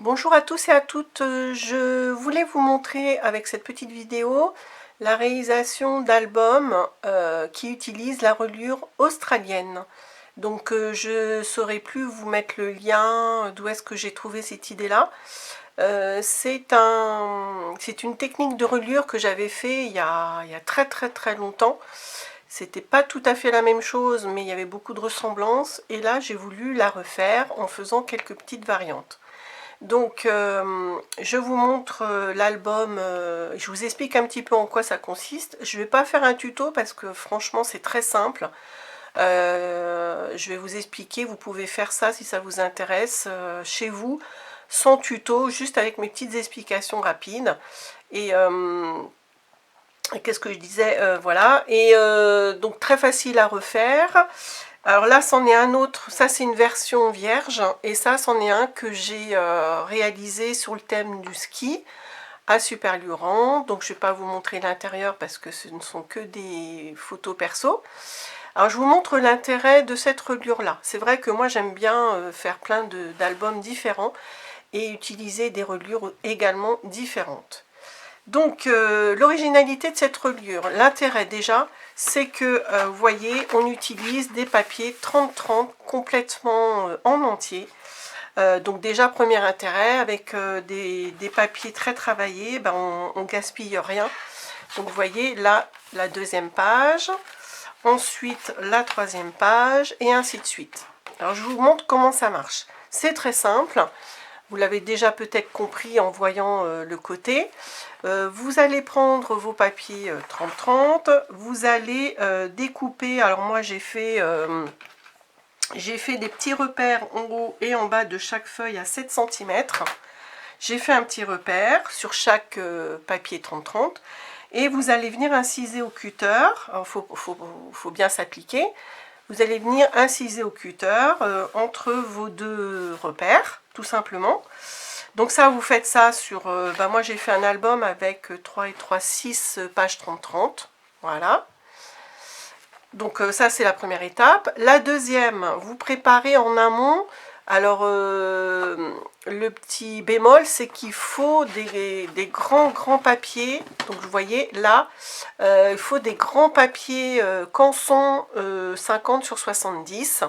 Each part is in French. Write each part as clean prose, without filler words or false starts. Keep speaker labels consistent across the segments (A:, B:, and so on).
A: Bonjour à tous et à toutes, je voulais vous montrer avec cette petite vidéo la réalisation d'albums qui utilisent la reliure australienne. Donc je ne saurais plus vous mettre le lien d'où est-ce que j'ai trouvé cette idée-là. C'est une technique de reliure que j'avais fait il y a très longtemps. C'était pas tout à fait la même chose, mais il y avait beaucoup de ressemblances. Et là, j'ai voulu la refaire en faisant quelques petites variantes. Donc, je vous montre l'album, je vous explique un petit peu en quoi ça consiste. Je ne vais pas faire un tuto parce que franchement, c'est très simple. Je vais vous expliquer, vous pouvez faire ça si ça vous intéresse chez vous, sans tuto, juste avec mes petites explications rapides. Et qu'est-ce que je disais, voilà. Et donc, très facile à refaire. Alors là, c'en est un autre, ça c'est une version vierge, et ça c'en est un que j'ai réalisé sur le thème du ski à Superluran. Donc je ne vais pas vous montrer l'intérieur parce que ce ne sont que des photos perso. Alors je vous montre l'intérêt de cette reliure là. C'est vrai que moi j'aime bien faire plein d'albums différents et utiliser des reliures également différentes. Donc l'originalité de cette reliure, l'intérêt déjà, c'est que vous voyez, on utilise des papiers 30-30 complètement en entier. Donc déjà premier intérêt, avec des papiers très travaillés, ben, on gaspille rien. Donc vous voyez là la deuxième page, ensuite la troisième page et ainsi de suite. Alors je vous montre comment ça marche. C'est très simple. Vous l'avez déjà peut-être compris en voyant le côté. Vous allez prendre vos papiers 30-30, vous allez découper. Alors moi j'ai fait des petits repères en haut et en bas de chaque feuille à 7 cm. J'ai fait un petit repère sur chaque papier 30-30. Et vous allez venir inciser au cutter. Il faut bien s'appliquer. Vous allez venir inciser au cutter entre vos deux repères, tout simplement. Donc ça, vous faites ça sur... moi, j'ai fait un album avec 3 et 3, 6 pages 30-30. Voilà. Donc ça, c'est la première étape. La deuxième, vous préparez en amont. Alors, le petit bémol, c'est qu'il faut des grands papiers. Donc, vous voyez, là, il faut des grands papiers canson 50 sur 70.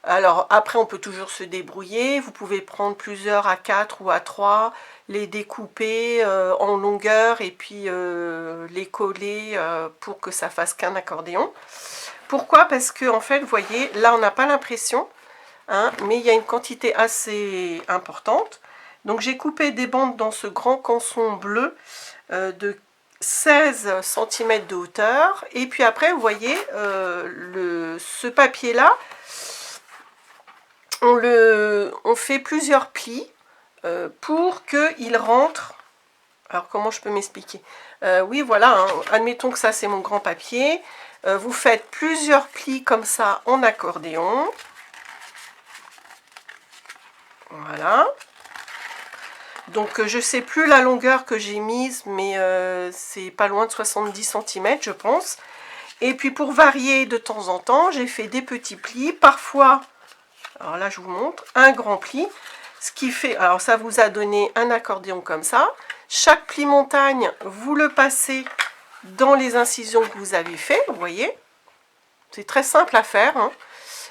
A: Alors, après, on peut toujours se débrouiller. Vous pouvez prendre plusieurs A4 ou A3, les découper en longueur et puis les coller pour que ça fasse qu'un accordéon. Pourquoi? Parce que, en fait, vous voyez, là, on n'a pas l'impression. Hein, mais il y a une quantité assez importante. Donc j'ai coupé des bandes dans ce grand canson bleu de 16 cm de hauteur. Et puis après, vous voyez, ce papier-là, on fait plusieurs plis pour qu'il rentre. Alors comment je peux m'expliquer? Oui, voilà, hein, admettons que ça c'est mon grand papier. Vous faites plusieurs plis comme ça en accordéon. Voilà. Donc je ne sais plus la longueur que j'ai mise, mais c'est pas loin de 70 cm, je pense. Et puis pour varier de temps en temps, j'ai fait des petits plis. Parfois, alors là je vous montre, un grand pli. Ce qui fait, alors ça vous a donné un accordéon comme ça. Chaque pli montagne, vous le passez dans les incisions que vous avez fait, vous voyez. C'est très simple à faire, hein.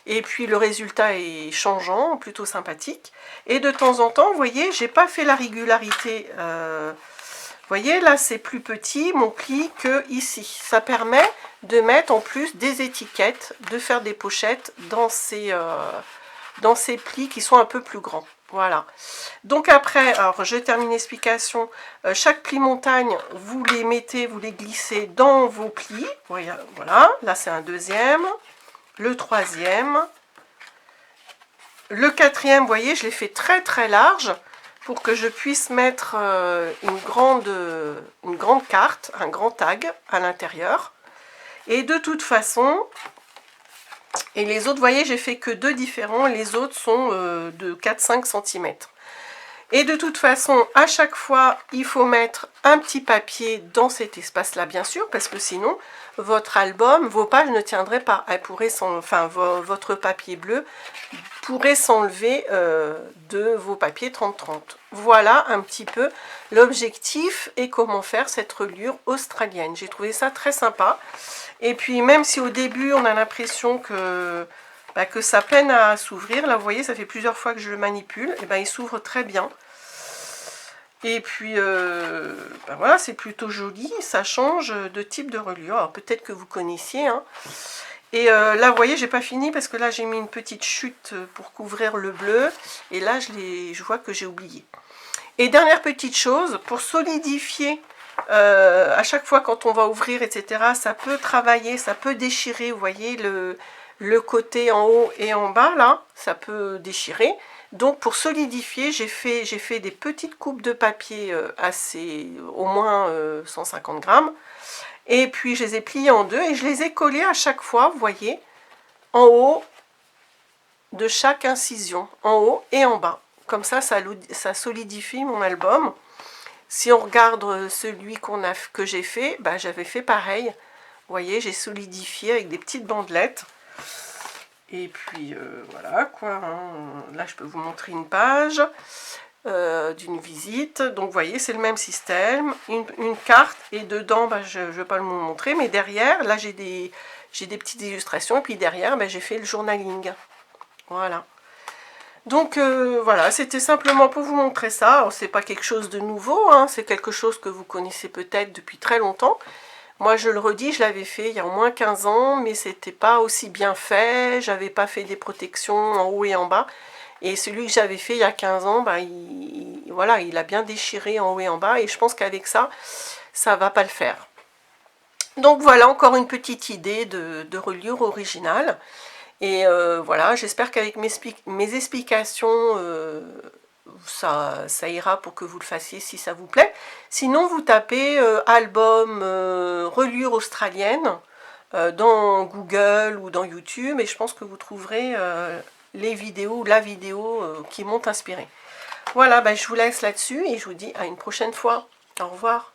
A: Et puis le résultat est changeant, plutôt sympathique. Et de temps en temps, vous voyez, j'ai pas fait la régularité. Vous voyez, là c'est plus petit mon pli que ici. Ça permet de mettre en plus des étiquettes, de faire des pochettes dans ces plis qui sont un peu plus grands. Voilà. Donc après, alors je termine l'explication. Chaque pli montagne, vous les mettez, vous les glissez dans vos plis. Voilà, là c'est un deuxième. Le troisième, le quatrième, vous voyez, je l'ai fait très large pour que je puisse mettre une grande carte, un grand tag à l'intérieur. Et de toute façon, et les autres, vous voyez, j'ai fait que deux différents, les autres sont de 4-5 cm. Et de toute façon, à chaque fois, il faut mettre un petit papier dans cet espace-là, bien sûr, parce que sinon, votre album, vos pages ne tiendraient pas. Elles pourraient, votre papier bleu pourrait s'enlever de vos papiers 30-30. Voilà un petit peu l'objectif et comment faire cette reliure australienne. J'ai trouvé ça très sympa. Et puis même si au début on a l'impression que ça peine à s'ouvrir, là vous voyez ça fait plusieurs fois que je le manipule, et il s'ouvre très bien. Et puis voilà, c'est plutôt joli, ça change de type de reliure. Alors peut-être que vous connaissiez, hein. Et là vous voyez j'ai pas fini parce que là j'ai mis une petite chute pour couvrir le bleu, et là je vois que j'ai oublié. Et dernière petite chose, pour solidifier à chaque fois quand on va ouvrir, etc., ça peut travailler, ça peut déchirer, vous voyez, le côté en haut et en bas, là, ça peut déchirer. Donc pour solidifier, j'ai fait des petites coupes de papier au moins 150 grammes. Et puis je les ai pliées en deux et je les ai collées à chaque fois, vous voyez, en haut de chaque incision, en haut et en bas. Comme ça solidifie mon album. Si on regarde celui que j'ai fait, j'avais fait pareil. Vous voyez, j'ai solidifié avec des petites bandelettes. Et puis voilà quoi, hein. Là je peux vous montrer une page d'une visite. Donc vous voyez, c'est le même système, une carte, et dedans, je ne vais pas vous montrer, mais derrière, là j'ai des petites illustrations, et puis derrière, j'ai fait le journaling. Voilà. Donc voilà, c'était simplement pour vous montrer ça. C'est pas quelque chose de nouveau, hein, c'est quelque chose que vous connaissez peut-être depuis très longtemps. Moi je le redis, je l'avais fait il y a au moins 15 ans, mais c'était pas aussi bien fait, j'avais pas fait des protections en haut et en bas. Et celui que j'avais fait il y a 15 ans, voilà, il a bien déchiré en haut et en bas, et je pense qu'avec ça, ça va pas le faire. Donc voilà, encore une petite idée de reliure originale. Et voilà, j'espère qu'avec mes explications, ça ira pour que vous le fassiez si ça vous plaît. Sinon, vous tapez album reliure australienne dans Google ou dans YouTube, et je pense que vous trouverez les vidéos, la vidéo qui m'ont inspiré. Voilà, je vous laisse là-dessus et je vous dis à une prochaine fois. Au revoir.